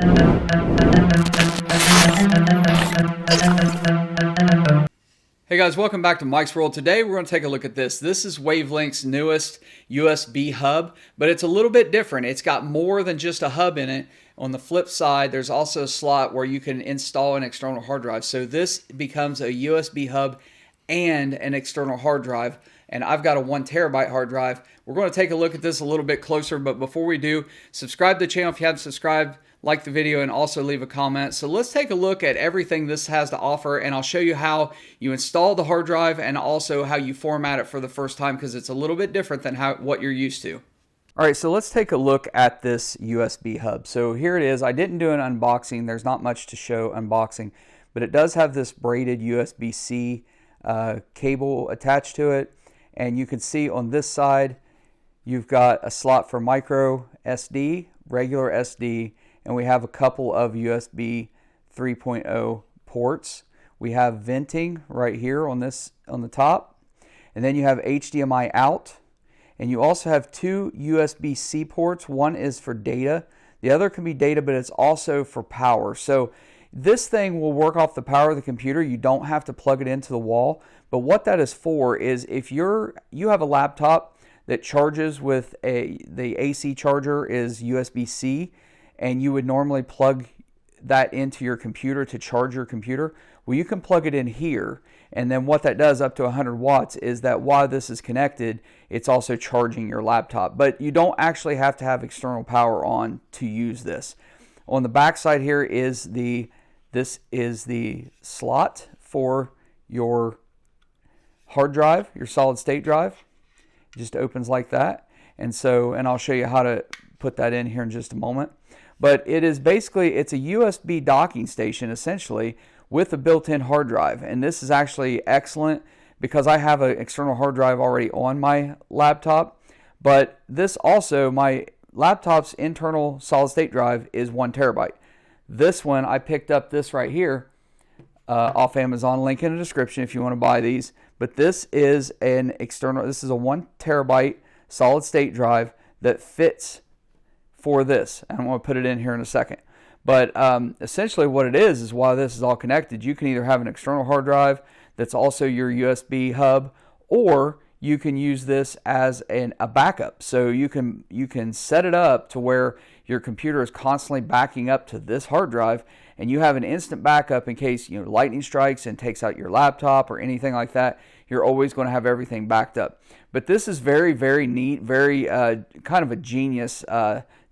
Hey guys, welcome back to Mike's World. Today we're going to take a look at this. This is WAVLINK's newest USB hub, but it's a little bit different. It's got more than just a hub in it. On the flip side, there's also a slot where you can install an external hard drive. So this becomes a USB hub and an external hard drive. And I've got a 1 terabyte hard drive. We're going to take a look at this a little bit closer, but before we do, subscribe to the channel if you haven't subscribed, like the video, and also leave a comment. So let's take a look at everything this has to offer, and I'll show you how you install the hard drive and also how you format it for the first time, because it's a little bit different than what you're used to. All right, so let's take a look at this USB hub. So here it is. I didn't do an unboxing. There's not much to show unboxing, but it does have this braided USB-C cable attached to it. And you can see on this side, you've got a slot for micro SD, regular SD, and we have a couple of USB 3.0 ports. We have venting right here on the top, and then you have HDMI out, and you also have 2 USB-C ports. One is for data, the other can be data, but it's also for power. So this thing will work off the power of the computer. You don't have to plug it into the wall. But what that is for is if you have a laptop that charges with the AC charger is USB-C, and you would normally plug that into your computer to charge your computer, well, you can plug it in here, and then what that does up to 100 watts is that while this is connected, it's also charging your laptop. But you don't actually have to have external power on to use this. On the back side here is this is the slot for your hard drive, your solid state drive. It just opens like that. And I'll show you how to put that in here in just a moment. But it is basically, it's a USB docking station essentially with a built-in hard drive. And this is actually excellent because I have an external hard drive already on my laptop. But this also, my laptop's internal solid state drive is 1 terabyte. This one, I picked up this right here off Amazon, link in the description if you want to buy these. But this is this is a 1 terabyte solid state drive that fits for this. And I'm going to put it in here in a second. But essentially what it is while this is all connected, you can either have an external hard drive that's also your USB hub, or you can use this as a backup. So you can set it up to where your computer is constantly backing up to this hard drive, and you have an instant backup in case lightning strikes and takes out your laptop or anything like that. You're always going to have everything backed up. But this is very, very neat, very kind of a genius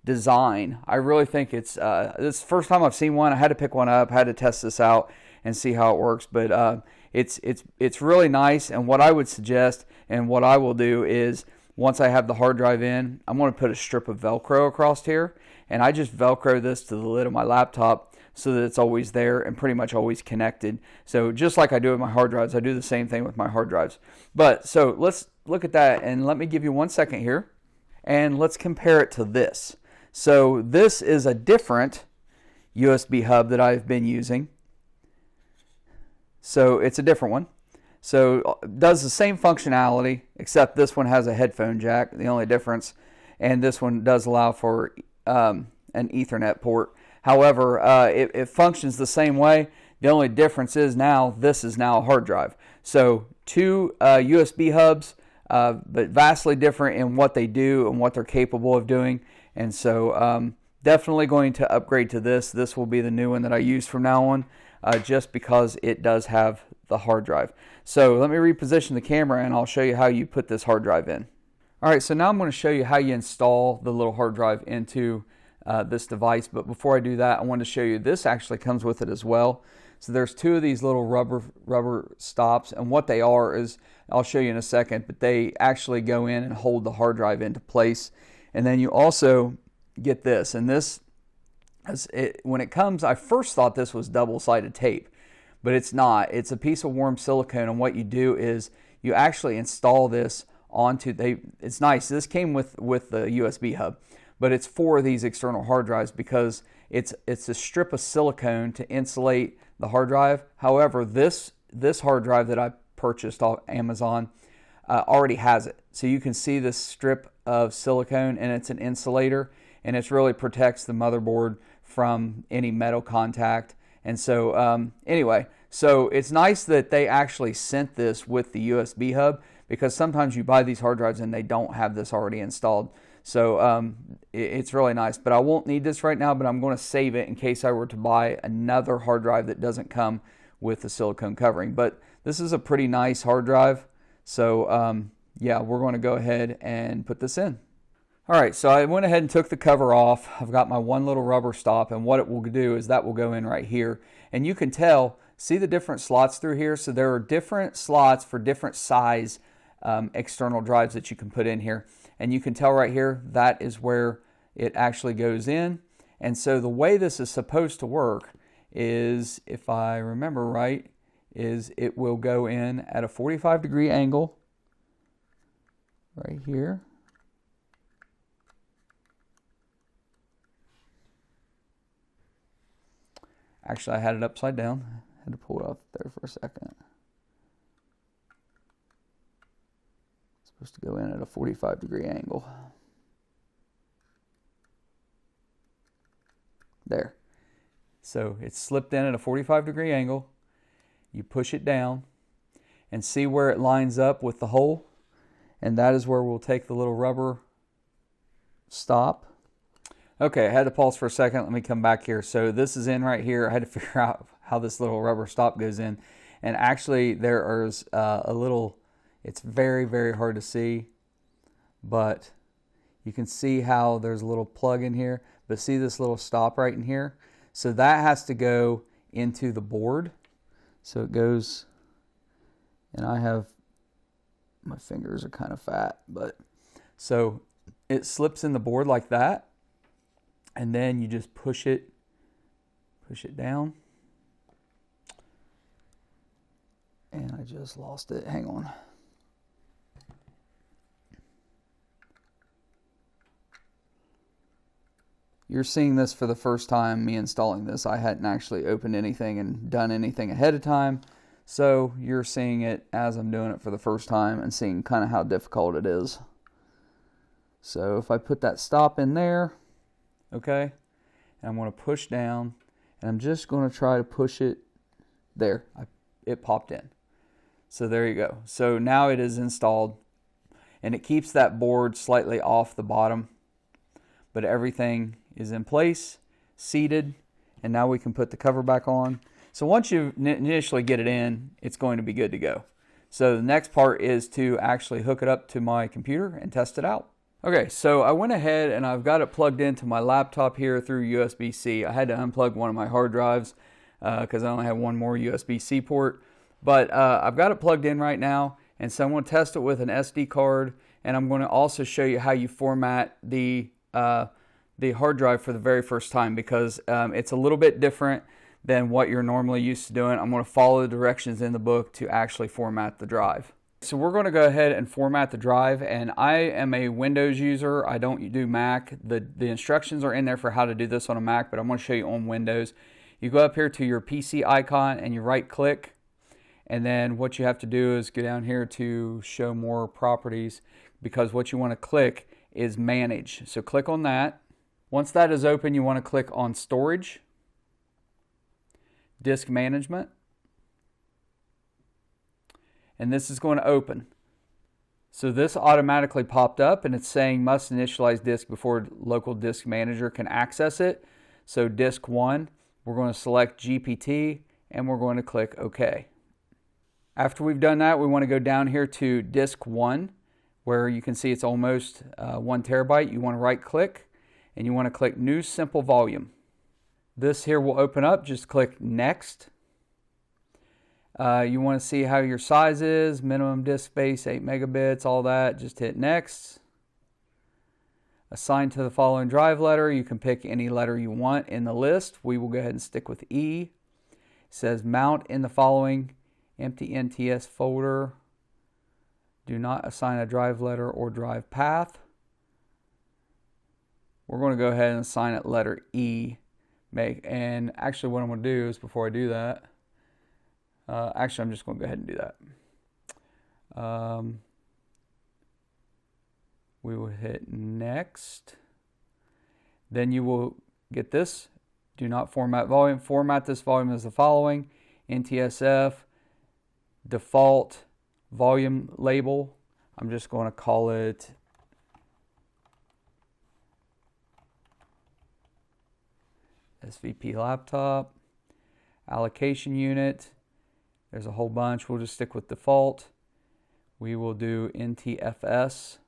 design. I really think it's this is the first time I've seen one. I had to pick one up, had to test this out and see how it works. But it's really nice. And what I would suggest and what I will do is, once I have the hard drive in, I'm going to put a strip of Velcro across here, and I just Velcro this to the lid of my laptop so that it's always there and pretty much always connected. So just like I do with my hard drives, I do the same thing with my hard drives. But so let's look at that, and let me give you 1 second here, and let's compare it to this. So this is a different USB hub that I've been using. So it's a different one. So it does the same functionality, except this one has a headphone jack, the only difference. And this one does allow for an Ethernet port. However, it functions the same way. The only difference is now this is now a hard drive. So 2 USB hubs, but vastly different in what they do and what they're capable of doing. And so definitely going to upgrade to this. This will be the new one that I use from now on, just because it does have the hard drive. So let me reposition the camera and I'll show you how you put this hard drive in. All right, so now I'm going to show you how you install the little hard drive into this device. But before I do that, I want to show you this actually comes with it as well. So there's 2 of these little rubber stops, and what they are is, I'll show you in a second, but they actually go in and hold the hard drive into place. And then you also get this, and this, when it comes, I first thought this was double-sided tape, but it's not. It's a piece of warm silicone, and what you do is you actually install this onto, it's nice. This came with the USB hub, but it's for these external hard drives because it's a strip of silicone to insulate the hard drive. However, this hard drive that I purchased off Amazon already has it. So you can see this strip of silicone, and it's an insulator, and it really protects the motherboard from any metal contact. And so anyway, so it's nice that they actually sent this with the USB hub, because sometimes you buy these hard drives and they don't have this already installed. So it's really nice, but I won't need this right now, but I'm going to save it in case I were to buy another hard drive that doesn't come with the silicone covering. But this is a pretty nice hard drive. So yeah, we're going to go ahead and put this in. All right, so I went ahead and took the cover off. I've got my one little rubber stop, and what it will do is that will go in right here. And you can tell, see the different slots through here? So there are different slots for different size external drives that you can put in here. And you can tell right here, that is where it actually goes in. And so the way this is supposed to work is, if I remember right, is it will go in at a 45-degree angle right here. Actually, I had it upside down. I had to pull it off there for a second. It's supposed to go in at a 45-degree angle. There. So it's slipped in at a 45-degree angle. You push it down and see where it lines up with the hole. And that is where we'll take the little rubber stop. Okay, I had to pause for a second. Let me come back here. So this is in right here. I had to figure out how this little rubber stop goes in. And actually there is a little, it's very, very hard to see, but you can see how there's a little plug in here. But see this little stop right in here? So that has to go into the board. So it goes, and I have, my fingers are kind of fat, but so it slips in the board like that. And then you just push it down. And I just lost it. Hang on. You're seeing this for the first time, me installing this. I hadn't actually opened anything and done anything ahead of time. So you're seeing it as I'm doing it for the first time and seeing kind of how difficult it is. So if I put that stop in there, okay, and I'm going to push down, and I'm just going to try to push it there. It popped in. So there you go. So now it is installed, and it keeps that board slightly off the bottom, but everything is in place, seated, and now we can put the cover back on. So once you initially get it in, it's going to be good to go. So the next part is to actually hook it up to my computer and test it out. Okay, so I went ahead and I've got it plugged into my laptop here through USB-C. I had to unplug one of my hard drives because I only have one more USB-C port. But I've got it plugged in right now, and so I'm going to test it with an SD card, and I'm going to also show you how you format the hard drive for the very first time, because it's a little bit different than what you're normally used to doing. I'm going to follow the directions in the book to actually format the drive. So we're going to go ahead and format the drive, and I am a Windows user. I don't do Mac. The instructions are in there for how to do this on a Mac, but I'm going to show you on Windows. You go up here to your PC icon and you right click, and then what you have to do is go down here to show more properties, because what you want to click is manage. So click on that. Once that is open, you want to click on storage, disk management, and this is going to open. So this automatically popped up, and it's saying must initialize disk before local disk manager can access it. So disk 1, we're going to select GPT, and we're going to click OK. After we've done that, we want to go down here to disk 1, where you can see it's almost 1 terabyte. You want to right click, and you want to click new simple volume. This here will open up. Just click next. You want to see how your size is, minimum disk space, 8 megabits, all that. Just hit next. Assign to the following drive letter. You can pick any letter you want in the list. We will go ahead and stick with E. It says mount in the following empty NTS folder. Do not assign a drive letter or drive path. We're going to go ahead and assign it letter E. And actually what I'm going to do is, before I do that, actually I'm just going to go ahead and do that. We will hit next. Then you will get this Do not format volume. Format this volume as the following: NTSF, default volume label. I'm just going to call it SVP laptop. Allocation unit. There's a whole bunch. We'll just stick with default. We will do NTFS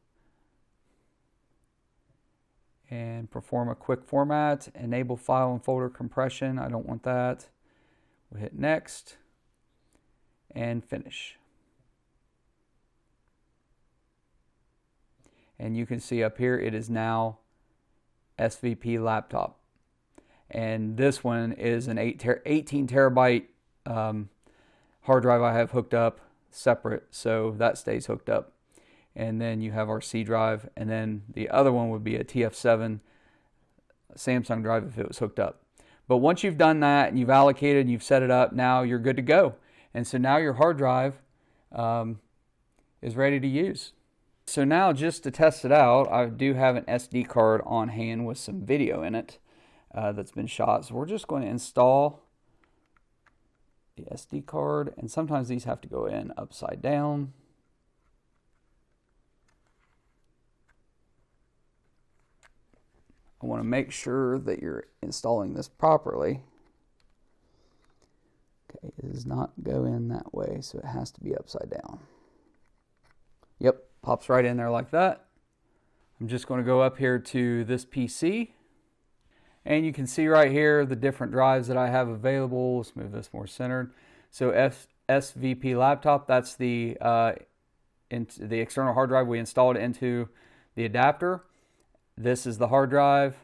and perform a quick format. Enable file and folder compression. I don't want that. We'll hit next and finish. And you can see up here it is now SVP laptop. And this one is an 18 terabyte hard drive I have hooked up separate, so that stays hooked up. And then you have our C drive, and then the other one would be a TF7 Samsung drive if it was hooked up. But once you've done that and you've allocated and you've set it up, now you're good to go. And so now your hard drive is ready to use. So now, just to test it out, I do have an SD card on hand with some video in it that's been shot. So we're just going to install the SD card, and sometimes these have to go in upside down. I want to make sure that you're installing this properly. Okay, it does not go in that way, so it has to be upside down. Yep, pops right in there like that. I'm just going to go up here to this PC, and you can see right here the different drives that I have available. Let's move this more centered. So SVP laptop, that's the external hard drive we installed into the adapter. This is the hard drive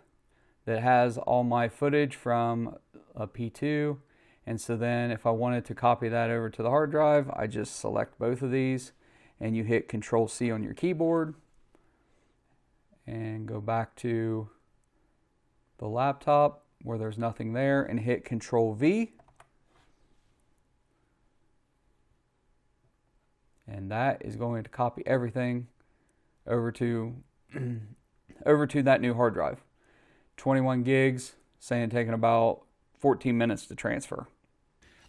that has all my footage from a P2. And so then if I wanted to copy that over to the hard drive, I just select both of these and you hit Control-C on your keyboard and go back to the laptop where there's nothing there and hit Control-V. And that is going to copy everything over to that new hard drive. 21 gigs, saying taking about 14 minutes to transfer.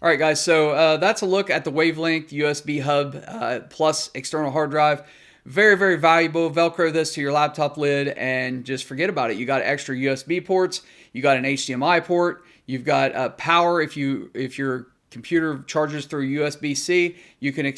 All right, guys, so that's a look at the WAVLINK USB Hub plus external hard drive. Very, very valuable. Velcro this to your laptop lid and just forget about it. You got extra USB ports. You got an HDMI port. You've got power if your computer charges through USB-C. You can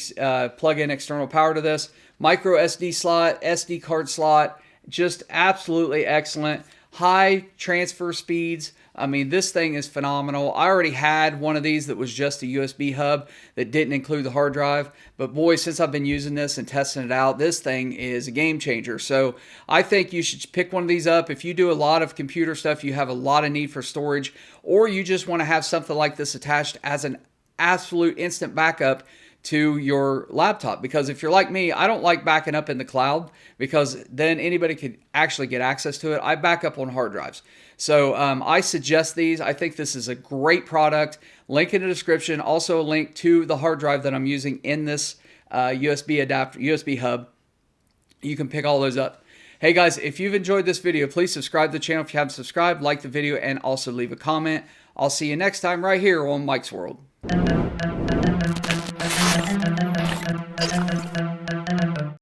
plug in external power to this. Micro SD slot, SD card slot. Just absolutely excellent. High transfer speeds. I mean, this thing is phenomenal. I already had one of these that was just a USB hub that didn't include the hard drive. But boy, since I've been using this and testing it out, this thing is a game changer. So I think you should pick one of these up. If you do a lot of computer stuff, you have a lot of need for storage, or you just want to have something like this attached as an absolute instant backup to your laptop. Because if you're like me, I don't like backing up in the cloud because then anybody could actually get access to it. I back up on hard drives. So I suggest these. I think this is a great product. Link in the description. Also a link to the hard drive that I'm using in this USB adapter, USB hub. You can pick all those up. Hey guys, if you've enjoyed this video, please subscribe to the channel if you haven't subscribed, like the video, and also leave a comment. I'll see you next time right here on Mike's World.